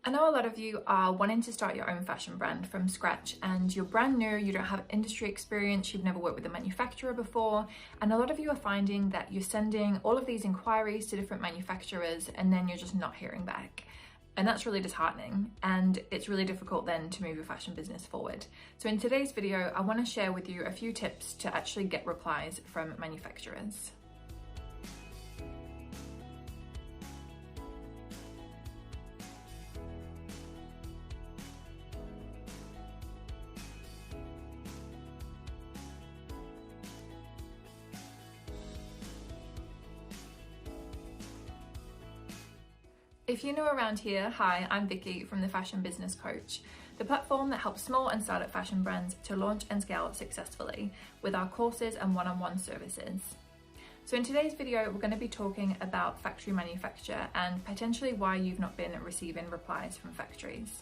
I know a lot of you are wanting to start your own fashion brand from scratch and you're brand new, you don't have industry experience, you've never worked with a manufacturer before, and a lot of you are finding that you're sending all of these inquiries to different manufacturers and then you're just not hearing back. And that's really disheartening, and it's really difficult then to move your fashion business forward. So in today's video, I want to share with you a few tips to actually get replies from manufacturers. If you're new around here, hi, I'm Vicky from the Fashion Business Coach, the platform that helps small and startup fashion brands to launch and scale successfully with our courses and one-on-one services. So in today's video, we're going to be talking about factory manufacture and potentially why you've not been receiving replies from factories.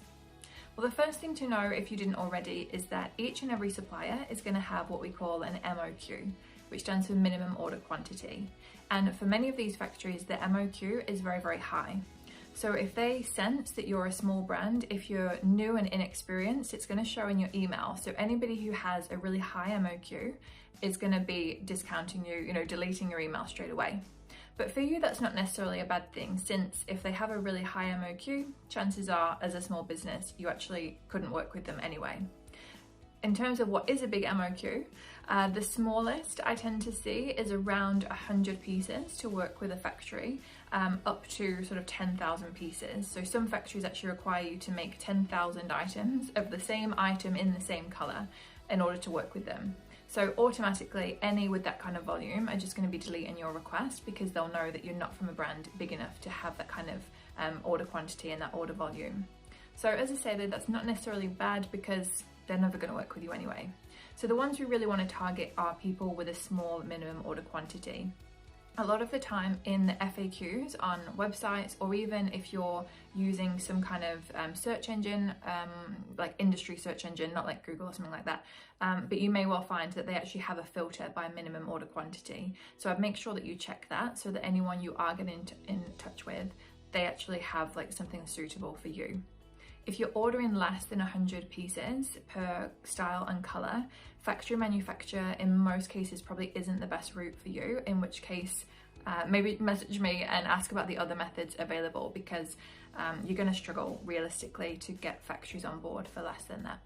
Well, the first thing to know, if you didn't already, is that each and every supplier is going to have what we call an MOQ, which stands for minimum order quantity. And for many of these factories, the MOQ is very, very high. So if they sense that you're a small brand, if you're new and inexperienced, it's going to show in your email. So anybody who has a really high MOQ is going to be discounting you, deleting your email straight away. But for you, that's not necessarily a bad thing, since if they have a really high MOQ, chances are, as a small business, you actually couldn't work with them anyway. In terms of what is a big MOQ, the smallest I tend to see is around 100 pieces to work with a factory, up to sort of 10,000 pieces. So some factories actually require you to make 10,000 items of the same item in the same color in order to work with them. So automatically, any with that kind of volume are just going to be deleting your request because they'll know that you're not from a brand big enough to have that kind of order quantity and that order volume. So as I say, that's not necessarily bad because they're never going to work with you anyway. So the ones we really want to target are people with a small minimum order quantity. A lot of the time in the FAQs on websites, or even if you're using some kind of search engine, like industry search engine, not like Google or something like that, but you may well find that they actually have a filter by minimum order quantity. So I'd make sure that you check that so that anyone you are getting in touch with, they actually have like something suitable for you. If you're ordering less than 100 pieces per style and colour, factory manufacture in most cases probably isn't the best route for you, in which case maybe message me and ask about the other methods available, because you're going to struggle realistically to get factories on board for less than that.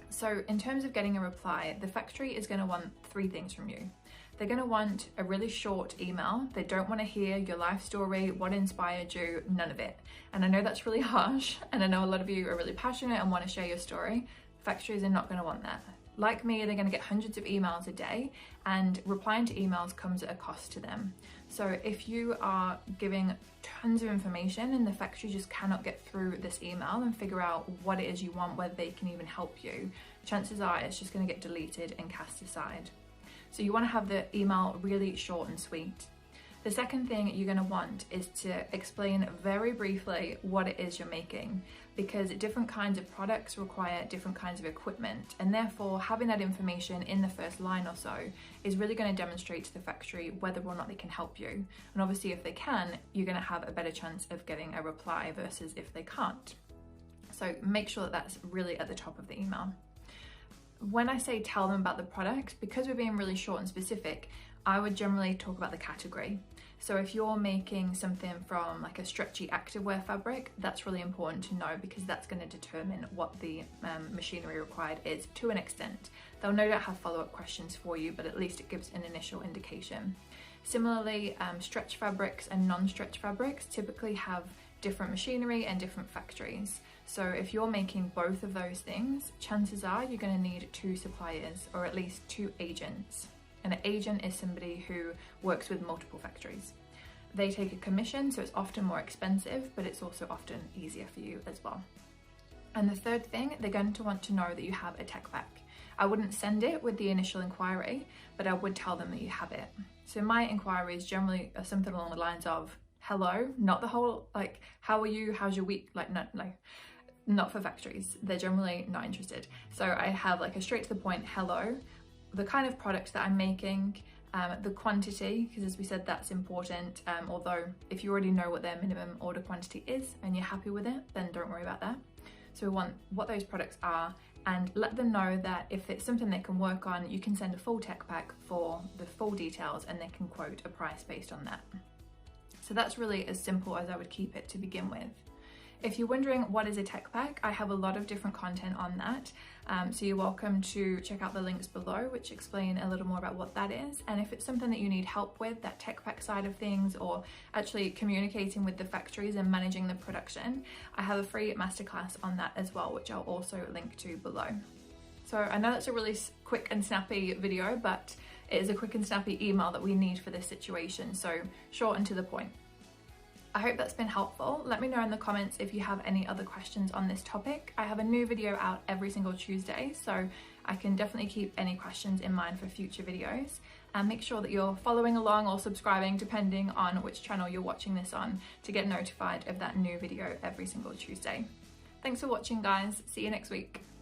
So in terms of getting a reply, the factory is going to want three things from you. They're going to want a really short email. They don't want to hear your life story, what inspired you, none of it. And I know that's really harsh, and I know a lot of you are really passionate and want to share your story. Factories are not going to want that. Like me, they're going to get hundreds of emails a day, and replying to emails comes at a cost to them. So if you are giving tons of information and the factory just cannot get through this email and figure out what it is you want, whether they can even help you, chances are it's just going to get deleted and cast aside. So you want to have the email really short and sweet. The second thing you're going to want is to explain very briefly what it is you're making, because different kinds of products require different kinds of equipment, and therefore having that information in the first line or so is really going to demonstrate to the factory whether or not they can help you. And obviously if they can, you're going to have a better chance of getting a reply versus if they can't. So make sure that that's really at the top of the email. When I say tell them about the product, because we're being really short and specific, I would generally talk about the category. So if you're making something from like a stretchy activewear fabric, that's really important to know, because that's going to determine what the machinery required is to an extent. They'll no doubt have follow-up questions for you, but at least it gives an initial indication. Similarly, stretch fabrics and non-stretch fabrics typically have different machinery and different factories. So if you're making both of those things, chances are you're going to need two suppliers, or at least two agents. An agent is somebody who works with multiple factories. They take a commission, so it's often more expensive, but it's also often easier for you as well. And the third thing, they're going to want to know that you have a tech pack. I wouldn't send it with the initial inquiry, but I would tell them that you have it. So my inquiries generally are something along the lines of, hello, not the whole, like, how are you, how's your week, like, no, not for factories. They're generally not interested. So I have like a straight to the point, hello, the kind of products that I'm making, the quantity, because as we said, that's important, although if you already know what their minimum order quantity is and you're happy with it, then don't worry about that. So we want what those products are, and let them know that if it's something they can work on, you can send a full tech pack for the full details and they can quote a price based on that. So that's really as simple as I would keep it to begin with. If you're wondering what is a tech pack, I have a lot of different content on that. So you're welcome to check out the links below, which explain a little more about what that is. And if it's something that you need help with, that tech pack side of things, or actually communicating with the factories and managing the production, I have a free masterclass on that as well, which I'll also link to below. So I know that's a really quick and snappy video, but it is a quick and snappy email that we need for this situation. So short and to the point. I hope that's been helpful. Let me know in the comments if you have any other questions on this topic. I have a new video out every single Tuesday, so I can definitely keep any questions in mind for future videos. And make sure that you're following along or subscribing, depending on which channel you're watching this on, to get notified of that new video every single Tuesday. Thanks for watching, guys. See you next week.